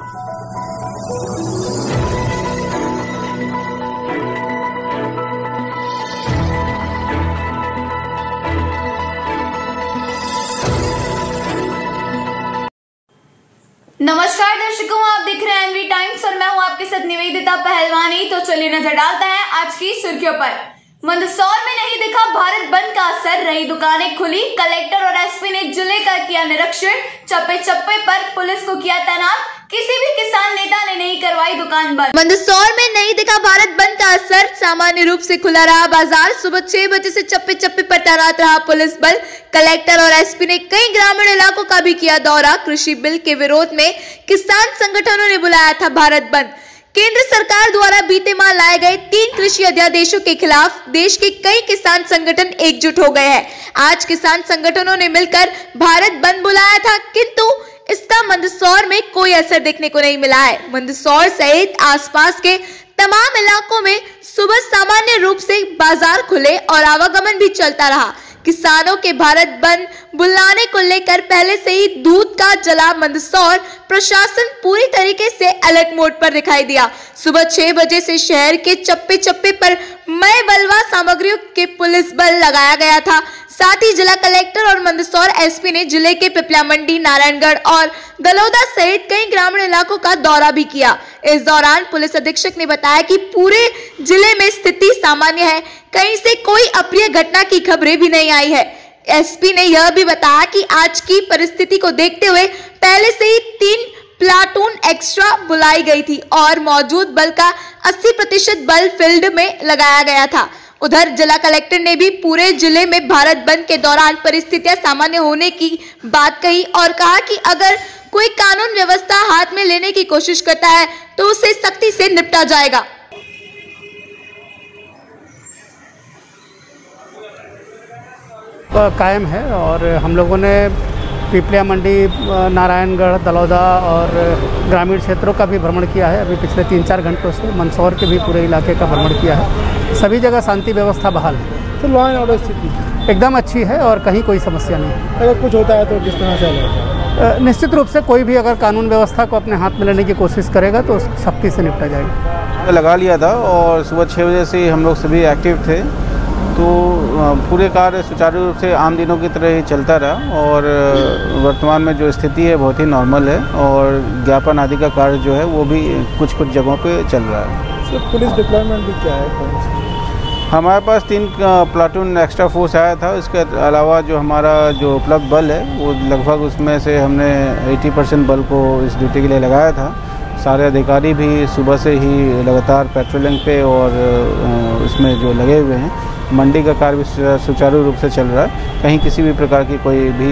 नमस्कार दर्शकों, आप देख रहे हैं एनवी टाइम्स और मैं हूं आपके साथ निवेदिता पहलवानी। तो चलिए नजर डालते हैं आज की सुर्खियों पर। मंदसौर में नहीं दिखा भारत बंद का असर, रही दुकानें खुली। कलेक्टर और एसपी ने जिले का किया निरीक्षण, चप्पे चप्पे पर पुलिस को किया तैनात। किसी भी किसान नेता ने नहीं करवाई दुकान बंद। मंदसौर में नहीं दिखा भारत बंद का असर, सामान्य रूप से खुला रहा बाजार। सुबह 6 बजे से चप्पे चप्पे पर तैनात रहा पुलिस बल। कलेक्टर और एसपी ने कई ग्रामीण इलाकों का भी किया दौरा। कृषि बिल के विरोध में किसान संगठनों ने बुलाया था भारत बंद। केंद्र सरकार द्वारा बीते माह लाए गए 3 कृषि अध्यादेशों के खिलाफ देश के कई किसान संगठन एकजुट हो गए हैं। आज किसान संगठनों ने मिलकर भारत बंद बुलाया था, किंतु इसका मंदसौर में कोई असर देखने को नहीं मिला है। मंदसौर सहित आसपास के तमाम इलाकों में सुबह सामान्य रूप से बाजार खुले और आवागमन भी चलता रहा। किसानों के भारत बंद बुलाने को लेकर पहले से ही दूध का जला मंदसौर प्रशासन पूरी तरीके से अलर्ट मोड पर दिखाई दिया। सुबह 6 बजे से शहर के चप्पे चप्पे पर मय बलवा सामग्रियों के पुलिस बल लगाया गया था। साथ ही जिला कलेक्टर और मंदसौर एसपी ने जिले के पिपला मंडी, नारायणगढ़ और दलोदा सहित कई ग्रामीण इलाकों का दौरा भी किया। इस दौरान पुलिस अधीक्षक ने बताया कि पूरे जिले में स्थिति सामान्य है, कहीं से कोई अप्रिय घटना की खबरें भी नहीं आई है। एसपी ने यह भी बताया कि आज की परिस्थिति को देखते हुए पहले से ही 3 प्लाटून एक्स्ट्रा बुलाई गई थी और मौजूद बल का 80% बल फील्ड में लगाया गया था। उधर जिला कलेक्टर ने भी पूरे जिले में भारत बंद के दौरान परिस्थितियां सामान्य होने की बात कही और कहा कि अगर कोई कानून व्यवस्था हाथ में लेने की कोशिश करता है तो उसे सख्ती से निपटा जाएगा। कायम है और हम लोगों ने पिपलिया मंडी, नारायणगढ़, दलौदा और ग्रामीण क्षेत्रों का भी भ्रमण किया है। अभी पिछले 3-4 घंटों से मंदसौर के भी पूरे इलाके का भ्रमण किया है। सभी जगह शांति व्यवस्था बहाल है। तो लॉ एंड ऑर्डर स्थिति एकदम अच्छी है और कहीं कोई समस्या नहीं है। अगर कुछ होता है तो किस तरह से होगा? निश्चित रूप से कोई भी अगर कानून व्यवस्था को अपने हाथ में लेने की कोशिश करेगा तो सख्ती से निपटा जाएगा। लगा लिया था और सुबह 6 बजे से हम लोग सभी एक्टिव थे, तो पूरे कार्य सुचारू रूप से आम दिनों की तरह ही चलता रहा और वर्तमान में जो स्थिति है बहुत ही नॉर्मल है और ज्ञापन आदि का कार्य जो है वो भी कुछ जगहों पे चल रहा है। सर, पुलिस डिप्लॉयमेंट भी क्या है? हमारे पास 3 प्लाटून एक्स्ट्रा फोर्स आया था। इसके अलावा जो हमारा जो उपलब्ध बल है वो लगभग उसमें से हमने 80% बल को इस ड्यूटी के लिए लगाया था। सारे अधिकारी भी सुबह से ही लगातार पेट्रोलिंग पे और उसमें जो लगे हुए हैं। मंडी का कार्य भी सुचारू रूप से चल रहा है, कहीं किसी भी प्रकार की कोई भी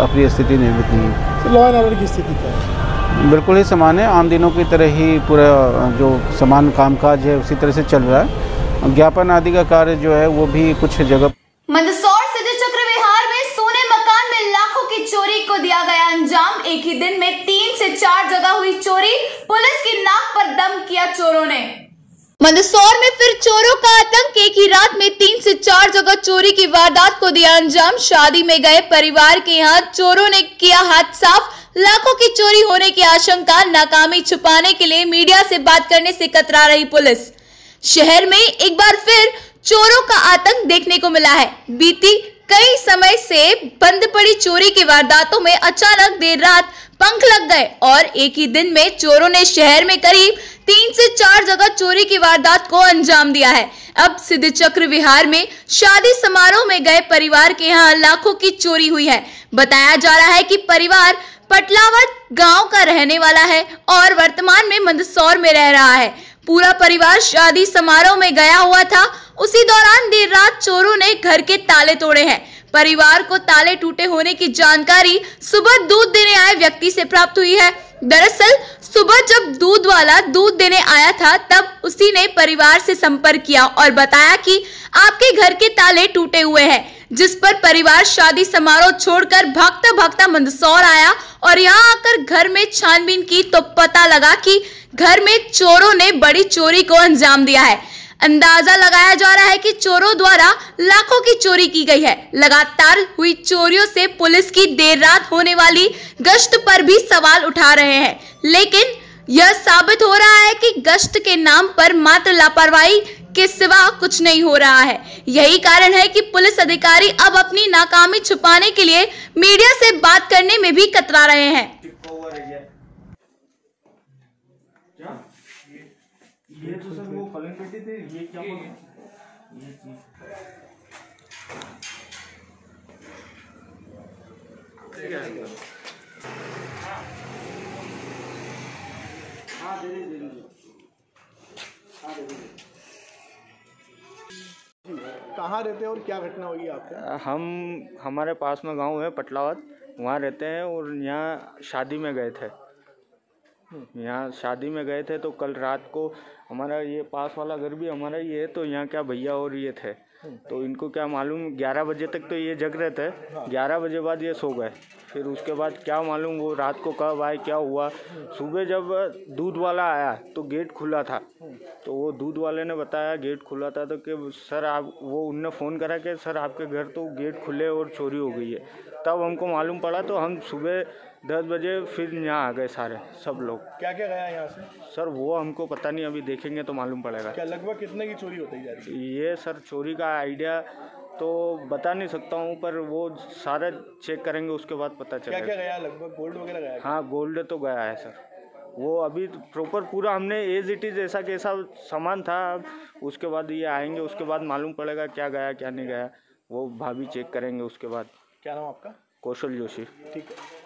अप्रिय स्थिति निर्मित नहीं है। तो लॉ एंड ऑर्डर की स्थिति क्या है? बिल्कुल ही समान है, आम दिनों की तरह ही पूरा जो समान कामकाज है उसी तरह से चल रहा है। ज्ञापन आदि का कार्य जो है वो भी कुछ जगह। मंदसौर सिद्धि चक्र विहार में सोने मकान में लाखों की चोरी को दिया गया अंजाम। एक ही दिन में 3 से 4 जगह हुई चोरी, पुलिस की नाक पर दम किया चोरों ने। मंदसौर में फिर चोरों का आतंक, एक ही रात में 3 से 4 जगह चोरी की वारदात को दिया अंजाम। शादी में गए परिवार के यहाँ चोरों ने किया हाथ साफ, लाखों की चोरी होने की आशंका। नाकामी छुपाने के लिए मीडिया से बात करने से कतरा रही पुलिस। शहर में एक बार फिर चोरों का आतंक देखने को मिला है। बीती कई समय से बंद पड़ी चोरी की वारदातों में अचानक देर रात पंख लग गए और एक ही दिन में चोरों ने शहर में करीब 3 से 4 जगह चोरी की वारदात को अंजाम दिया है। अब सिद्धि चक्र विहार में शादी समारोह में गए परिवार के यहाँ लाखों की चोरी हुई है। बताया जा रहा है कि परिवार पटलावत गांव का रहने वाला है और वर्तमान में मंदसौर में रह रहा है। पूरा परिवार शादी समारोह में गया हुआ था। उसी दौरान देर रात चोरों ने घर के ताले तोड़े हैं। परिवार को ताले टूटे होने की जानकारी सुबह दूध देने आए व्यक्ति से प्राप्त हुई है। दरअसल सुबह जब दूध वाला दूध देने आया था तब उसी ने परिवार से संपर्क किया और बताया कि आपके घर के ताले टूटे हुए हैं, जिस पर परिवार शादी समारोह छोड़कर भागता भागता मंदसौर आया और यहाँ आकर घर में छानबीन की तो पता लगा कि घर में चोरों ने बड़ी चोरी को अंजाम दिया है। अंदाजा लगाया जा रहा है कि चोरों द्वारा लाखों की चोरी की गई है। लगातार हुई चोरियों से पुलिस की देर रात होने वाली गश्त पर भी सवाल उठा रहे हैं, लेकिन यह साबित हो रहा है कि गश्त के नाम पर मात्र लापरवाही के सिवा कुछ नहीं हो रहा है। यही कारण है कि पुलिस अधिकारी अब अपनी नाकामी छुपाने के लिए मीडिया से बात करने में भी कतरा रहे हैं। ये तो सर वो फलन पेटी थे, ये क्या ये चीज कहाँ रहते हैं और क्या घटना हुई आपके? हमारे पास में गांव है पटलावत, वहाँ रहते हैं और यहाँ शादी में गए थे। तो कल रात को हमारा ये पास वाला घर भी हमारा ही है, तो यहाँ क्या भैया और ये थे, तो इनको क्या मालूम 11 बजे तक तो ये जग रहे थे, 11 बजे बाद ये सो गए। फिर उसके बाद क्या मालूम वो रात को कब आए क्या हुआ। सुबह जब दूध वाला आया तो गेट खुला था, तो वो दूध वाले ने बताया गेट खुला था, तो कि सर आप उनने फ़ोन करा कि सर आपके घर तो गेट खुले और चोरी हो गई है। तब हमको मालूम पड़ा, तो हम सुबह 10 बजे फिर यहाँ आ गए सारे सब लोग। क्या क्या गया यहाँ से? सर वो हमको पता नहीं, अभी देखेंगे तो मालूम पड़ेगा। क्या लगभग कितने की चोरी होती जा रही है? ये सर चोरी का आइडिया तो बता नहीं सकता हूँ, पर वो सारा चेक करेंगे उसके बाद पता चलेगा। क्या क्या गया लगभग? गोल्ड वगैरह गया? हाँ गोल्ड तो गया है सर, वो अभी प्रॉपर पूरा हमने एज इट इज़ ऐसा कैसा सामान था, उसके बाद ये आएंगे, उसके बाद मालूम पड़ेगा क्या गया क्या नहीं गया, वो भाभी चेक करेंगे उसके बाद। क्या नाम आपका? कौशल जोशी। ठीक है।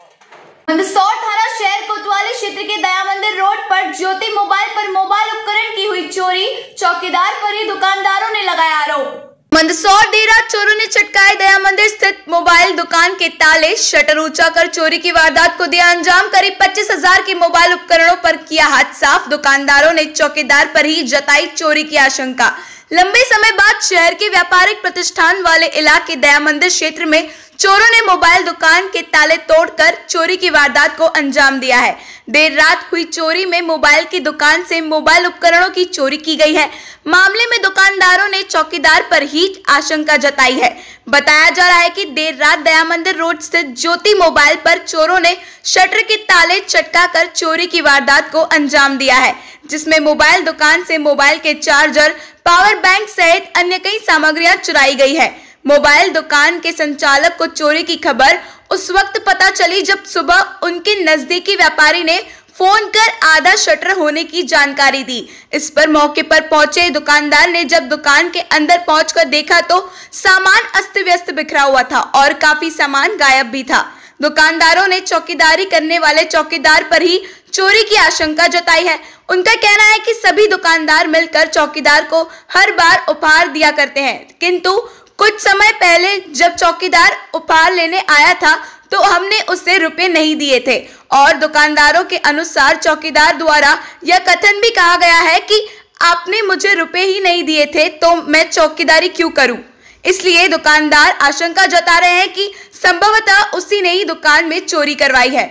मंदसौर थाना शहर कोतवाली क्षेत्र के दया मंदिर रोड पर ज्योति मोबाइल पर मोबाइल उपकरण की हुई चोरी, चौकीदार पर ही दुकानदारों ने लगाया आरोप। मंदसौर देर रात चोरों ने चटकाए दया मंदिर स्थित मोबाइल दुकान के ताले, शटर ऊंचा कर चोरी की वारदात को दिया अंजाम। करीब 25,000 के मोबाइल उपकरणों पर किया हाथ साफ। दुकानदारों ने चौकीदार पर ही जताई चोरी की आशंका। लंबे समय बाद शहर के व्यापारिक प्रतिष्ठान वाले इलाके दया मंदिर क्षेत्र में चोरों ने मोबाइल दुकान के ताले तोड़कर चोरी की वारदात को अंजाम दिया है। देर रात हुई चोरी में मोबाइल की दुकान से मोबाइल उपकरणों की चोरी की गई है। मामले में दुकानदारों ने चौकीदार पर ही आशंका जताई है। बताया जा रहा है कि देर रात दया मंदिर रोड स्थित ज्योति मोबाइल पर चोरों ने शटर के ताले चटकाकर चोरी की वारदात को अंजाम दिया है, जिसमें मोबाइल दुकान से मोबाइल के चार्जर, पावर बैंक सहित अन्य कई सामग्रियां चुराई गई है। मोबाइल दुकान के संचालक को चोरी की खबर उस वक्त पता चली जब सुबह उनके नजदीकी व्यापारी ने फोन कर आधा शटर होने की जानकारी दी। इस पर मौके पर पहुंचे दुकानदार ने जब दुकान के अंदर पहुंचकर देखा तो सामान अस्त व्यस्त बिखरा हुआ था और काफी सामान गायब भी था। दुकानदारों ने चौकीदारी करने वाले चौकीदार पर ही चोरी की आशंका जताई है। उनका कहना है कि सभी दुकानदार मिलकर चौकीदार को हर बार उपहार दिया करते हैं, किंतु कुछ समय पहले जब चौकीदार उपहार लेने आया था तो हमने उससे रुपए नहीं दिए थे और दुकानदारों के अनुसार चौकीदार द्वारा यह कथन भी कहा गया है कि आपने मुझे रुपए ही नहीं दिए थे तो मैं चौकीदारी क्यों करूं। इसलिए दुकानदार आशंका जता रहे हैं कि संभवतः उसी ने ही दुकान में चोरी करवाई है।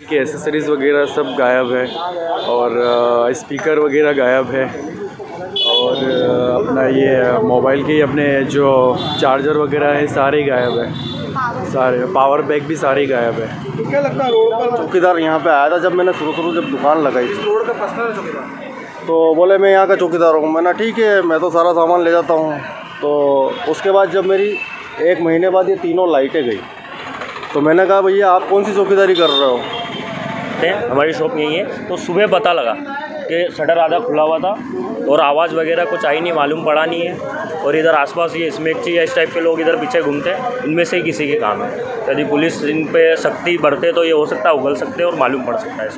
कि एसेसरीज वगैरह सब गायब है और स्पीकर वगैरह गायब है और अपना ये मोबाइल के अपने जो चार्जर वगैरह है सारे गायब है, सारे पावर बैंक भी सारे गायब है। तो क्या लगता है रोड पर चौकीदार यहाँ पे आया था जब मैंने शुरू जब दुकान लगाई? रोड का पर्सनल चौकीदार तो बोले मैं यहाँ का चौकीदार हूँ। मैंने ठीक है मैं तो सारा सामान ले जाता हूँ। तो उसके बाद जब मेरी 1 महीने बाद ये तीनों लाइटें गई तो मैंने कहा भैया आप कौन सी चौकीदारी कर रहे हो? हमारी शॉप यही है। तो सुबह पता लगा कि शटर आधा खुला हुआ था और आवाज़ वगैरह कुछ आई नहीं, मालूम पड़ा नहीं है। और इधर आसपास ये स्मेकची या इस टाइप के लोग इधर पीछे घूमते हैं, इनमें से ही किसी के काम है। यदि पुलिस इन पे सख्ती बढ़ते तो ये हो सकता है उगल सकते हैं और मालूम पड़ सकता है।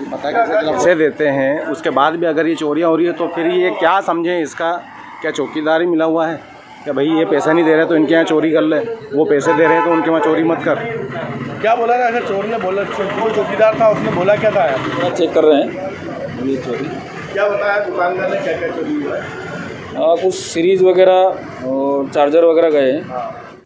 पैसे देते हैं उसके बाद भी अगर ये चोरियाँ हो रही है तो फिर ये क्या समझें, इसका क्या चौकीदारी मिला हुआ है क्या? भाई ये पैसा नहीं दे रहे तो इनके यहाँ चोरी कर ले, वो पैसे दे रहे हैं तो उनके वहाँ चोरी मत कर। क्या बोला था? अगर चोर ने बोला, जो चौकीदार था उसने बोला क्या था? चेक कर रहे हैं ये चोरी। क्या बताया दुकानदार ने, क्या क्या चोरी हुआ है? कुछ सीरीज वगैरह और चार्जर वगैरह गए हैं।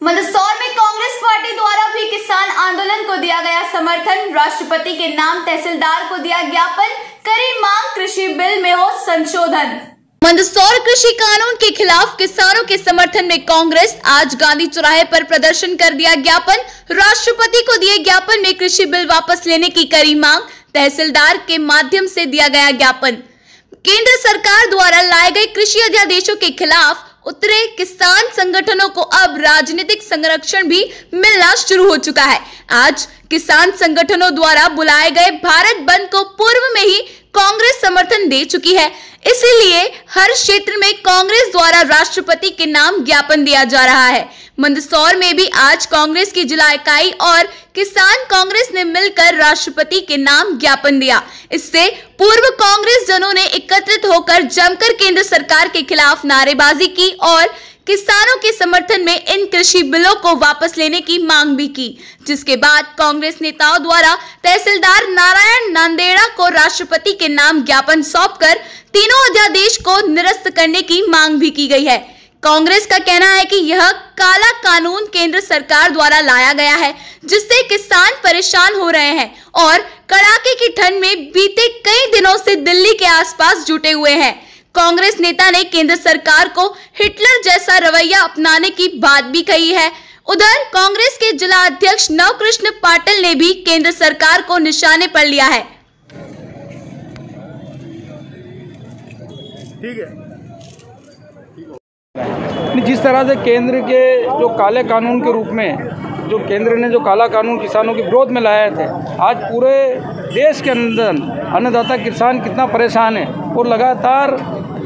मंदसौर में कांग्रेस पार्टी द्वारा भी किसान आंदोलन को दिया गया समर्थन। राष्ट्रपति के नाम तहसीलदार को दिया ज्ञापन, करी मांग कृषि बिल में हो संशोधन। मंदसौर कृषि कानून के खिलाफ किसानों के समर्थन में कांग्रेस आज गांधी चौराहे पर प्रदर्शन कर दिया ज्ञापन। राष्ट्रपति को दिए ज्ञापन में कृषि बिल वापस लेने की करी मांग। तहसीलदार के माध्यम से दिया गया ज्ञापन। केंद्र सरकार द्वारा लाए गए कृषि अध्यादेशों के खिलाफ उतरे किसान संगठनों को अब राजनीतिक संरक्षण भी मिलना शुरू हो चुका है। आज किसान संगठनों द्वारा बुलाए गए भारत बंद को पूर्व में ही कांग्रेस समर्थन दे चुकी है। इसीलिए हर क्षेत्र में कांग्रेस द्वारा राष्ट्रपति के नाम ज्ञापन दिया जा रहा है। मंदसौर में भी आज कांग्रेस की जिला इकाई और किसान कांग्रेस ने मिलकर राष्ट्रपति के नाम ज्ञापन दिया। इससे पूर्व कांग्रेस जनों ने एकत्रित होकर जमकर केंद्र सरकार के खिलाफ नारेबाजी की और किसानों के समर्थन में इन कृषि बिलों को वापस लेने की मांग भी की, जिसके बाद कांग्रेस नेताओं द्वारा तहसीलदार नारायण नांदेड़ा को राष्ट्रपति के नाम ज्ञापन सौंपकर तीनों अध्यादेश को निरस्त करने की मांग भी की गई है। कांग्रेस का कहना है कि यह काला कानून केंद्र सरकार द्वारा लाया गया है, जिससे किसान परेशान हो रहे हैं और कड़ाके की ठंड में बीते कई दिनों से दिल्ली के आसपास जुटे हुए हैं। कांग्रेस नेता ने केंद्र सरकार को हिटलर जैसा रवैया अपनाने की बात भी कही है। उधर कांग्रेस के जिला अध्यक्ष नवकृष्ण पाटिल ने भी केंद्र सरकार को निशाने पर लिया है। ठीक है। जिस तरह से केंद्र के जो काले कानून के रूप में जो केंद्र ने जो काला कानून किसानों के विरोध में लाए थे, आज पूरे देश के अंदर अन्नदाता किसान कितना परेशान है और लगातार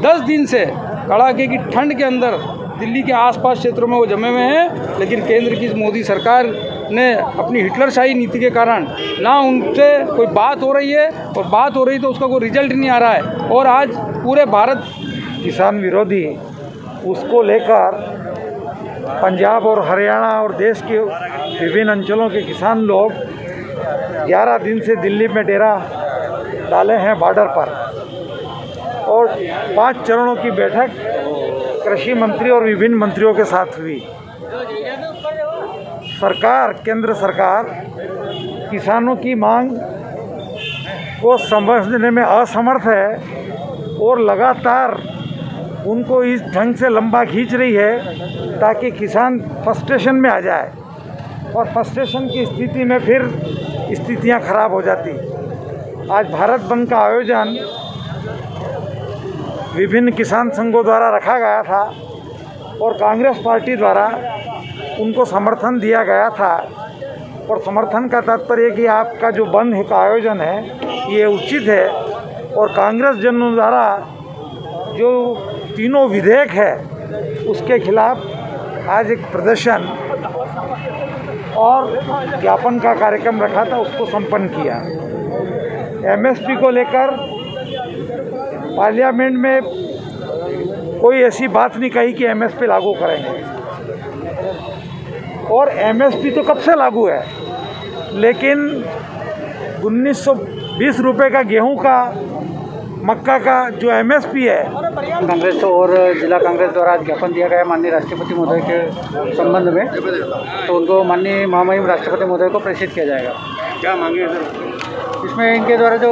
10 दिन से कड़ाके की ठंड के अंदर दिल्ली के आसपास क्षेत्रों में वो जमे हुए हैं। लेकिन केंद्र की मोदी सरकार ने अपनी हिटलरशाही नीति के कारण ना उनसे कोई बात हो रही है और बात हो रही तो उसका कोई रिजल्ट नहीं आ रहा है। और आज पूरे भारत किसान विरोधी उसको लेकर पंजाब और हरियाणा और देश के विभिन्न अंचलों के किसान लोग 11 दिन से दिल्ली में डेरा डाले हैं बॉर्डर पर और 5 चरणों की बैठक कृषि मंत्री और विभिन्न मंत्रियों के साथ हुई। सरकार, केंद्र सरकार किसानों की मांग को समझने में असमर्थ है और लगातार उनको इस ढंग से लंबा खींच रही है ताकि किसान फ्रस्ट्रेशन में आ जाए और फ्रस्ट्रेशन की स्थिति में फिर स्थितियां खराब हो जाती। आज भारत बंद का आयोजन विभिन्न किसान संघों द्वारा रखा गया था और कांग्रेस पार्टी द्वारा उनको समर्थन दिया गया था। और समर्थन का तात्पर्य कि आपका जो बंद का आयोजन है ये उचित है और कांग्रेस जनों द्वारा जो तीनों विधेयक है उसके खिलाफ आज एक प्रदर्शन और ज्ञापन का कार्यक्रम रखा था, उसको संपन्न किया। एमएसपी को लेकर पार्लियामेंट में कोई ऐसी बात नहीं कही कि एमएसपी लागू करेंगे और एमएसपी तो कब से लागू है, लेकिन 1920 रुपये का गेहूं का मक्का का जो एमएसपी है। कांग्रेस और जिला कांग्रेस द्वारा आज ज्ञापन दिया गया माननीय राष्ट्रपति महोदय के संबंध में, तो उनको माननीय महामहिम राष्ट्रपति महोदय को प्रेषित किया जाएगा। क्या मांगे सर? इसमें इनके द्वारा जो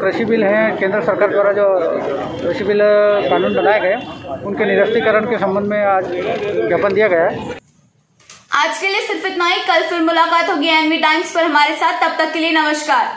कृषि बिल हैं, केंद्र सरकार द्वारा जो कृषि बिल कानून बनाए गए उनके निरस्तीकरण के संबंध में आज ज्ञापन दिया गया है। आज के लिए सिर्फ इतना ही। कल फिर मुलाकात होगी एनवी टाइम्स पर हमारे साथ। तब तक के लिए नमस्कार।